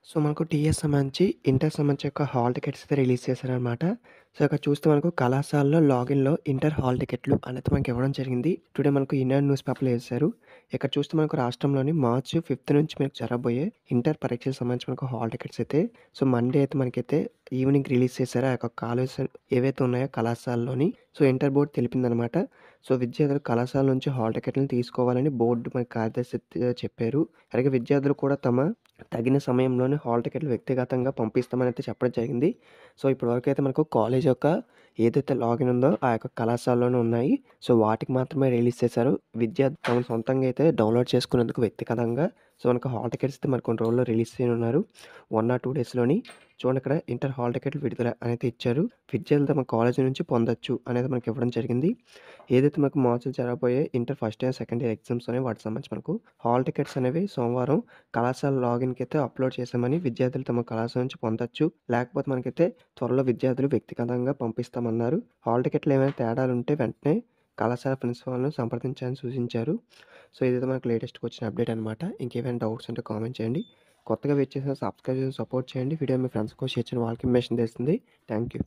So, మనకు TS సంబంధించి, inter సంబంధించి యొక్క హాల్ టికెట్స్ అయితే రిలీజ్ చేశారనమాట. సో, ఇక్కడ చూస్తే మనకు కళాశాలలో లాగిన్‌లో ఇంటర్ హాల్ టికెట్లు అనేది మనకి ఇవ్వడం జరిగింది. టుడే మనకు ఈనాడు న్యూస్ పేపర్‌లో ఏశారు. ఇక్కడ చూస్తే మనకు రాష్ట్రంలోని మార్చి 5 నుంచి మీకు జరగబోయే ఇంటర్ పరీక్షలకు సంబంధించి మనకు హాల్ టికెట్స్ అయితే సో, మండే అయితే మనకైతే ఈవినింగ్ రిలీజ్ చేశారు. ఆ యొక్క కాలేజెస్ ఏవైతే ఉన్నాయో కళాశాలలోని సో, ఇంటర్ బోర్డ్ తెలిపిందనమాట. సో, విద్యార్థులు కళాశాల నుంచి హాల్ టికెట్‌లను తీసుకోవాలని బోర్డు మనకి కార్యదర్శి చెప్పారు. అలాగే విద్యార్థులు కూడా తగిన సమయంలోనే హాల్ టికెట్లు వ్యక్తిగతంగా పంపిస్తామనైతే చెప్పడం జరిగింది. సో, ఇప్పటివరకైతే మనకు కాలేజ్ యొక్క ఏదైతే లాగిన్ ఉందో ఆ యొక్క కళాశాలలోనే ఉన్నాయి. సో, వాటికి మాత్రమే రిలీజ్ చేశారు. విద్యార్థులు తమ సొంతంగా అయితే డౌన్‌లోడ్ చేసుకునేందుకు వ్యక్తిగతంగా సో, మనకు హాల్ టికెట్స్ అయితే మరి కొన్ని రోజుల్లో రిలీజ్ చేయనున్నారు. 1 ఆర్ 2 డేస్‌లోని. చూడండి ఇక్కడ ఇంటర్ హాల్ టికెట్లు విడుదల అనేది ఇచ్చారు. విద్యార్థులు తమ కాలేజీ నుంచి పొందొచ్చు అనేది మనకి ఇవ్వడం జరిగింది. ఏదైతే మనకు మార్చిలో జరగబోయే inter first year, second year exams అనేవి వాటికి సంబంధించి మనకు హాల్ టికెట్స్ అనేవి సోమవారం కళాశాల లాగిన్‌కి అయితే అప్‌లోడ్ చేశామని విద్యార్థులు తమ కళాశాల నుంచి పొందొచ్చు. లేకపోతే మనకైతే త్వరలో విద్యార్థులు వ్యక్తిగతంగా పంపిస్తామన్నారు. హాల్ టికెట్‌లో ఏమైనా తేడాలుంటే వెంటనే కళాశాల ప్రిన్సిపాల్‌ను సంప్రదించాలని సూచించారు. సో, ఇదైతే మనకు లేటెస్ట్‌గా వచ్చిన అప్డేట్ అనమాట. ఇంకేమైనా డౌట్స్ ఉంటే కామెంట్ చేయండి. కొత్తగా వెయిట్ చేసిన సబ్స్క్రైబ్ చేసి సపోర్ట్ చేయండి. వీడియో మీ ఫ్రెండ్స్‌కి షేర్ చేయండి. వాళ్ళకి ఇన్ఫర్మేషన్ తెలుస్తుంది. Thank you.